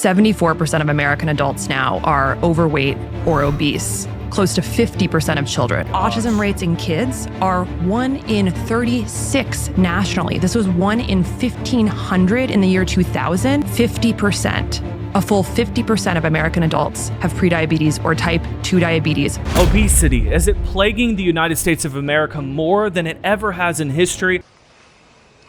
74% of American adults now are overweight or obese. Close to 50% of children. Autism rates in kids are 1 in 36 nationally. This was 1 in 1,500 in the year 2000. 50%. A full 50% of American adults have prediabetes or type 2 diabetes. Obesity, is it plaguing the United States of America more than it ever has in history?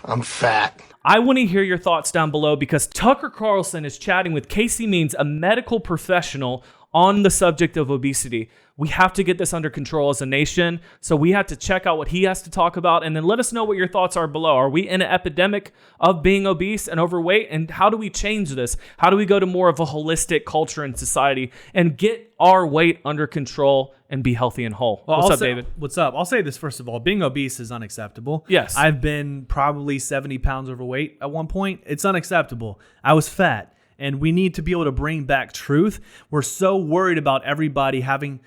I'm fat. I want to hear your thoughts down below because Tucker Carlson is chatting with Casey Means, a medical professional, on the subject of obesity. We have to get this under control as a nation, so we have to check out what he has to talk about, and then let us know what your thoughts are below. Are we in an epidemic of being obese and overweight, and how do we change this? How do we go to more of a holistic culture and society and get our weight under control and be healthy and whole? Well, What's up, David? What's up? I'll say this first of all. Being obese is unacceptable. Yes. I've been probably 70 pounds overweight at one point. It's unacceptable. I was fat, and we need to be able to bring back truth. We're so worried about everybody having,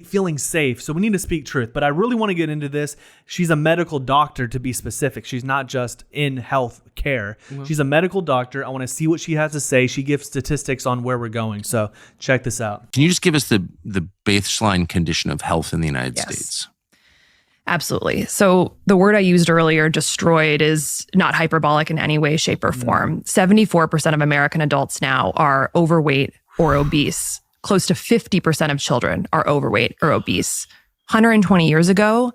feeling safe. So we need to speak truth. But I really want to get into this. She's a medical doctor, to be specific. She's not just in health care. Mm-hmm. She's a medical doctor. I want to see what she has to say. She gives statistics on where we're going. So check this out. Can you just give us the baseline condition of health in the United States? Absolutely. So the word I used earlier, destroyed, is not hyperbolic in any way, shape, or form. 74% of American adults now are overweight or obese. Close to 50% of children are overweight or obese. 120 years ago,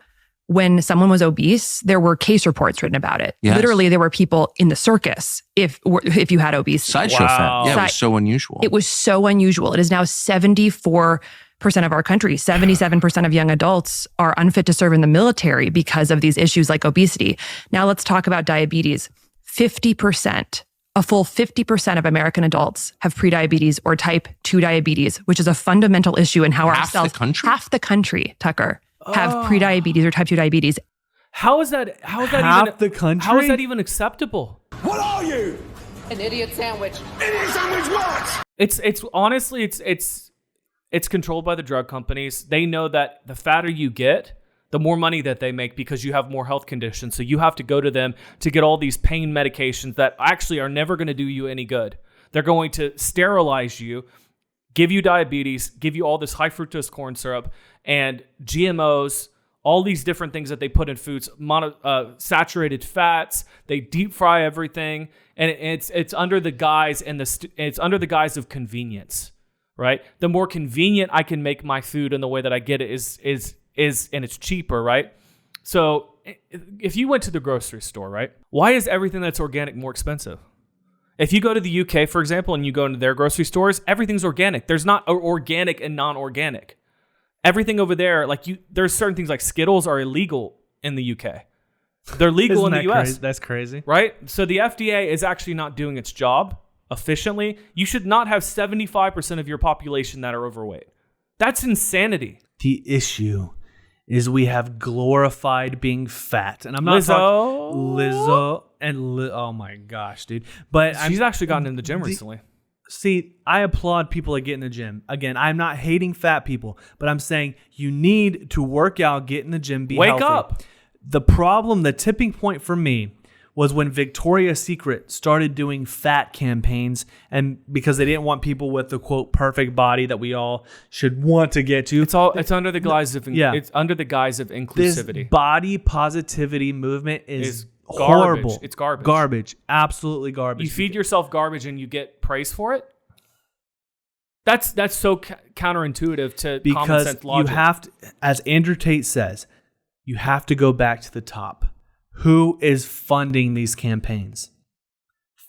when someone was obese, there were case reports written about it. Yes. Literally, there were people in the circus if you had obesity. Sideshow fat. Yeah, it was so unusual. It was so unusual. It is now 74% of our country. 77% of young adults are unfit to serve in the military because of these issues like obesity. Now let's talk about diabetes. 50%. A full 50% of American adults have prediabetes or type 2 diabetes, which is a fundamental issue in how our cells, half the country, Tucker, have prediabetes or type 2 diabetes. How is that Half the country? How is that even acceptable? What are you? An idiot sandwich. Idiot sandwich what? It's honestly it's controlled by the drug companies. They know that the fatter you get, the more money that they make because you have more health conditions. So you have to go to them to get all these pain medications that actually are never going to do you any good. They're going to sterilize you, give you diabetes, give you all this high fructose corn syrup and GMOs, all these different things that they put in foods, saturated fats. They deep fry everything, and it's under the guise it's under the guise of convenience, right? The more convenient I can make my food and the way that I get it is and it's cheaper, right? So if you went to the grocery store, right? Why is everything that's organic more expensive? If you go to the UK, for example, and you go into their grocery stores, everything's organic. There's not organic and non-organic. Everything over there, there's certain things like Skittles are illegal in the UK. They're legal in the US. That's crazy. Right? So the FDA is actually not doing its job efficiently. You should not have 75% of your population that are overweight. That's insanity. The issue is we have glorified being fat. And I'm not Lizzo oh my gosh, dude. But she's actually gotten in the gym recently. See, I applaud people that get in the gym. Again, I'm not hating fat people, but I'm saying you need to work out, get in the gym, be healthy. Wake up. The problem, the tipping point for me was when Victoria's Secret started doing fat campaigns, and because they didn't want people with the quote perfect body that we all should want to get to. It's under the guise of it's under the guise of inclusivity. This body positivity movement is horrible. It's garbage. Garbage. Absolutely garbage. You feed yourself garbage and you get praise for it? That's so counterintuitive to common sense logic. You have to, as Andrew Tate says, you have to go back to the top. Who is funding these campaigns?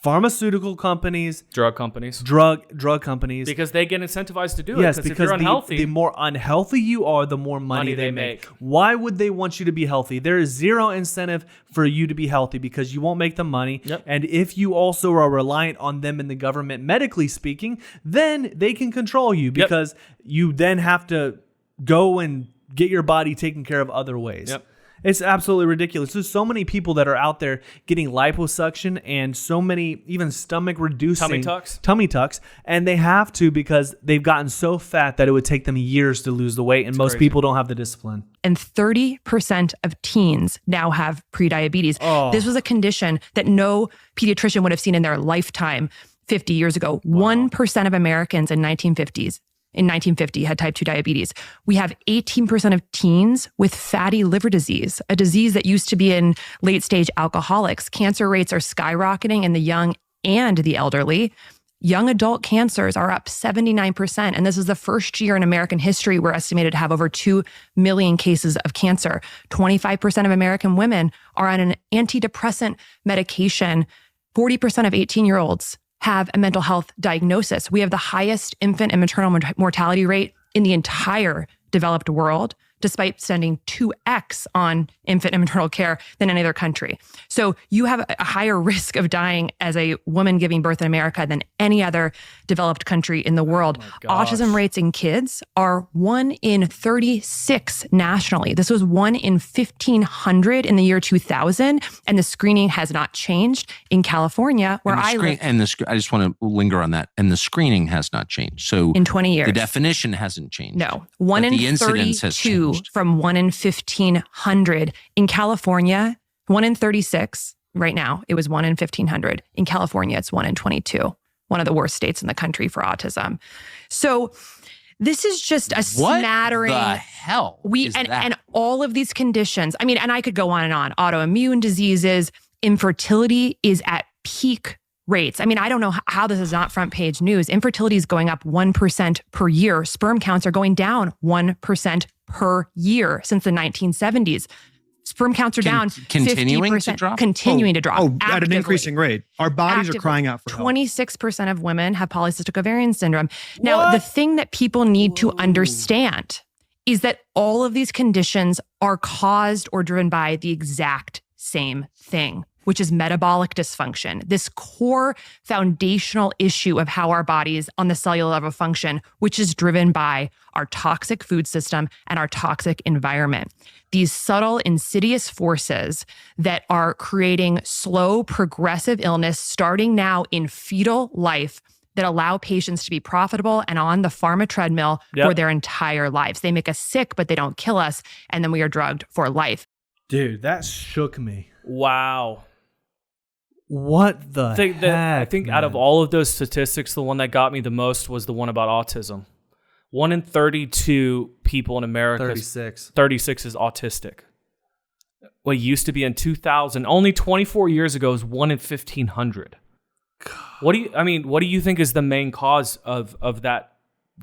Pharmaceutical companies, drug companies, drug companies, because they get incentivized to do it. Yes, because if you're unhealthy, the more unhealthy you are, the more money they make. Why would they want you to be healthy? There is zero incentive for you to be healthy because you won't make the money. Yep. And if you also are reliant on them in the government, medically speaking, then they can control you because you then have to go and get your body taken care of other ways. Yep. It's absolutely ridiculous. There's so many people that are out there getting liposuction and so many even stomach reducing tummy tucks, and they have to because they've gotten so fat that it would take them years to lose the weight, and most people don't have the discipline. And 30% of teens now have prediabetes. This was a condition that no pediatrician would have seen in their lifetime. 50 years ago. 1% of Americans in 1950 had type 2 diabetes. We have 18% of teens with fatty liver disease, a disease that used to be in late stage alcoholics. Cancer rates are skyrocketing in the young and the elderly. Young adult cancers are up 79%. And this is the first year in American history we're estimated to have over 2 million cases of cancer. 25% of American women are on an antidepressant medication. 40% of 18-year-olds have a mental health diagnosis. We have the highest infant and maternal mortality rate in the entire developed world, despite spending 2x on infant and maternal care than any other country. So you have a higher risk of dying as a woman giving birth in America than any other developed country in the world. Autism rates in kids are 1 in 36 nationally. This was 1 in 1,500 in the year 2000, and the screening has not changed in California, where I live. I just want to linger on that. And the screening has not changed. So in 20 years. The definition hasn't changed. No. 1 in the incidence has 32 changed. from 1 in 1,500. In California, 1 in 36. Right now, it was 1 in 1,500. In California, it's 1 in 22. One of the worst states in the country for autism. So this is just a smattering. What the hell is that? And all of these conditions. I mean, and I could go on and on. Autoimmune diseases, infertility is at peak rates. I mean, I don't know how this is not front page news. Infertility is going up 1% per year. Sperm counts are going down 1% per year since the 1970s. Sperm counts are down continuing 50%, to drop? Continuing to drop. At an actively. increasing rate. Our bodies Actively. are crying out for help. 26% of women have polycystic ovarian syndrome. Now, the thing that people need to understand is that all of these conditions are caused or driven by the exact same thing, which is metabolic dysfunction, this core foundational issue of how our bodies on the cellular level function, which is driven by our toxic food system and our toxic environment. These subtle, insidious forces that are creating slow, progressive illness starting now in fetal life that allow patients to be profitable and on the pharma treadmill for their entire lives. They make us sick, but they don't kill us, and then we are drugged for life. Dude, that shook me. Wow. What the heck, I think man? out of all of those statistics, the one that got me the most was the one about autism. 1 in 32 people in America, 36 is autistic. What used to be in 2000, only 24 years ago, is 1 in 1,500. What do you think is the main cause of that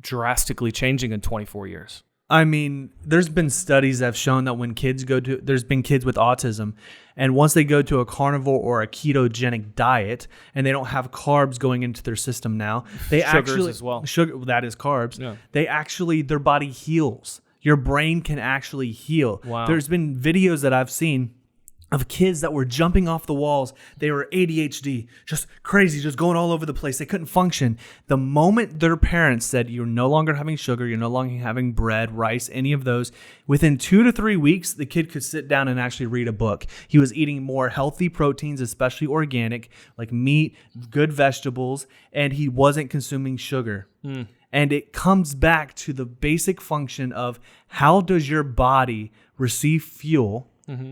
drastically changing in 24 years? I mean, there's been studies that have shown that when kids there's been kids with autism, and once they go to a carnivore or a ketogenic diet, and they don't have carbs going into their system now, Sugars as well. Sugar, that is carbs. Yeah. Their body heals. Your brain can actually heal. Wow. There's been videos that I've seen of kids that were jumping off the walls. They were ADHD, just crazy, just going all over the place. They couldn't function. The moment their parents said, you're no longer having sugar, you're no longer having bread, rice, any of those, within 2 to 3 weeks, the kid could sit down and actually read a book. He was eating more healthy proteins, especially organic, like meat, good vegetables, and he wasn't consuming sugar. And it comes back to the basic function of how does your body receive fuel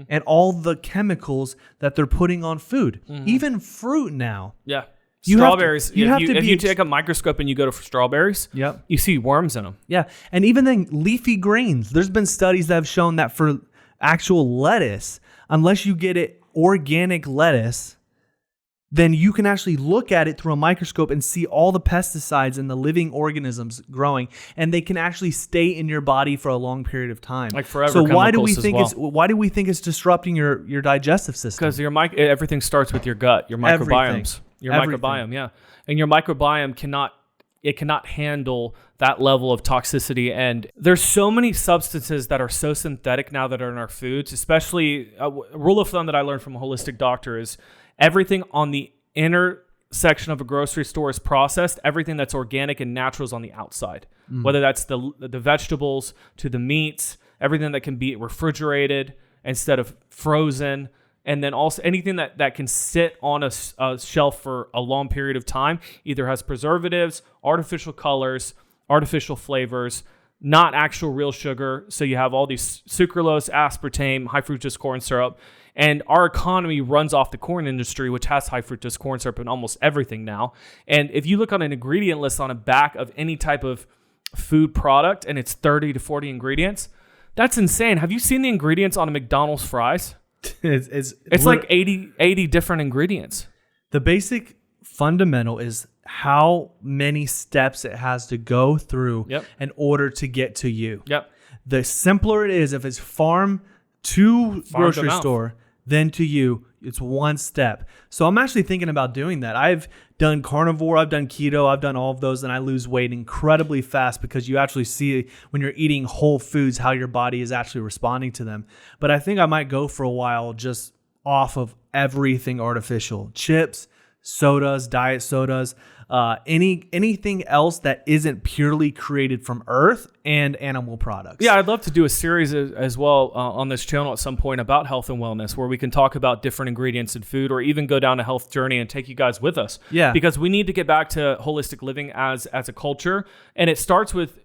and all the chemicals that they're putting on food, even fruit now. Yeah. You have to- Strawberries. you have to if be- you take a microscope and you go to strawberries, you see worms in them. Yeah. And even then, leafy greens. There's been studies that have shown that for actual lettuce, unless you get it organic lettuce, then you can actually look at it through a microscope and see all the pesticides and the living organisms growing, and they can actually stay in your body for a long period of time. Like forever. So why do we chemicals as think well. why do we think it's disrupting your digestive system? Because everything starts with your gut, your microbiomes, Everything. microbiome, yeah, and your microbiome cannot handle that level of toxicity. And there's so many substances that are so synthetic now that are in our foods. Especially a rule of thumb that I learned from a holistic doctor is everything on the inner section of a grocery store is processed. Everything that's organic and natural is on the outside. Whether that's the vegetables to the meats, everything that can be refrigerated instead of frozen. And then also anything that can sit on a shelf for a long period of time either has preservatives, artificial colors, artificial flavors, not actual real sugar. So you have all these sucralose, aspartame, high fructose corn syrup. And our economy runs off the corn industry, which has high fructose corn syrup in almost everything now. And if you look on an ingredient list on a back of any type of food product and it's 30 to 40 ingredients, that's insane. Have you seen the ingredients on a McDonald's fries? It's like 80 different ingredients. The basic fundamental is how many steps it has to go through in order to get to you. Yep. The simpler it is, if it's farm to grocery store, then to you, it's one step. So I'm actually thinking about doing that. I've done carnivore, I've done keto, I've done all of those, and I lose weight incredibly fast because you actually see when you're eating whole foods how your body is actually responding to them. But I think I might go for a while just off of everything artificial. Chips, sodas, diet sodas, anything else that isn't purely created from earth and animal products. Yeah, I'd love to do a series as well on this channel at some point about health and wellness, where we can talk about different ingredients in food, or even go down a health journey and take you guys with us. Yeah, because we need to get back to holistic living as a culture, and it starts with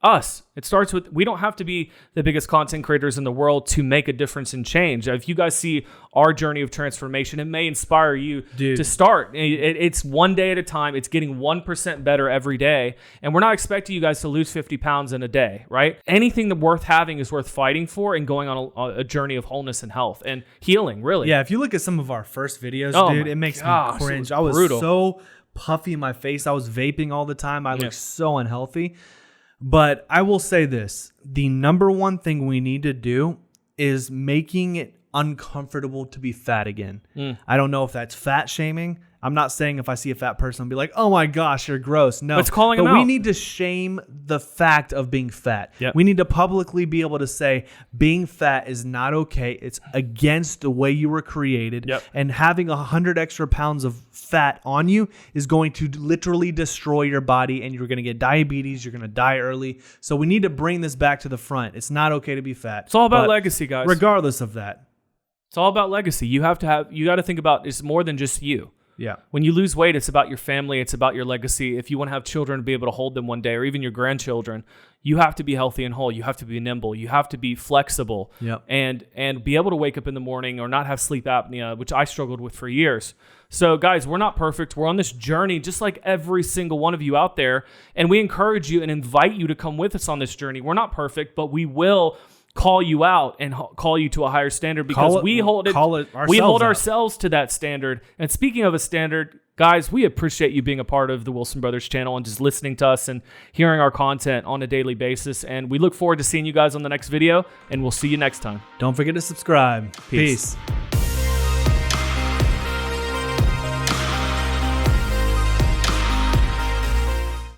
us. It starts with, we don't have to be the biggest content creators in the world to make a difference and change. If you guys see our journey of transformation, it may inspire you to start. It's one day at a time. It's getting 1% better every day. And we're not expecting you guys to lose 50 pounds in a day, right? Anything that worth having is worth fighting for and going on a journey of wholeness and health and healing, really. Yeah, if you look at some of our first videos, dude, it makes me cringe. I was brutal. so puffy in my face. I was vaping all the time. I looked so unhealthy. But I will say this, the number one thing we need to do is making it uncomfortable to be fat again. I don't know if that's fat shaming. I'm not saying if I see a fat person, I'll be like, oh my gosh, you're gross. No, it's calling them out. We need to shame the fact of being fat. We need to publicly be able to say being fat is not okay. It's against the way you were created. And having 100 extra pounds of fat on you is going to literally destroy your body, and you're going to get diabetes. You're going to die early. So we need to bring this back to the front. It's not okay to be fat. It's all about legacy, guys. Regardless of that. It's all about legacy. You got to think about it's more than just you. Yeah. When you lose weight, it's about your family. It's about your legacy. If you want to have children to be able to hold them one day, or even your grandchildren, you have to be healthy and whole. You have to be nimble. You have to be flexible and be able to wake up in the morning or not have sleep apnea, which I struggled with for years. So guys, we're not perfect. We're on this journey just like every single one of you out there. And we encourage you and invite you to come with us on this journey. We're not perfect, but we will call you out and call you to a higher standard, because we hold ourselves to that standard. And speaking of a standard, guys, we appreciate you being a part of the Wilson Brothers channel and just listening to us and hearing our content on a daily basis. And we look forward to seeing you guys on the next video, and we'll see you next time. Don't forget to subscribe. Peace.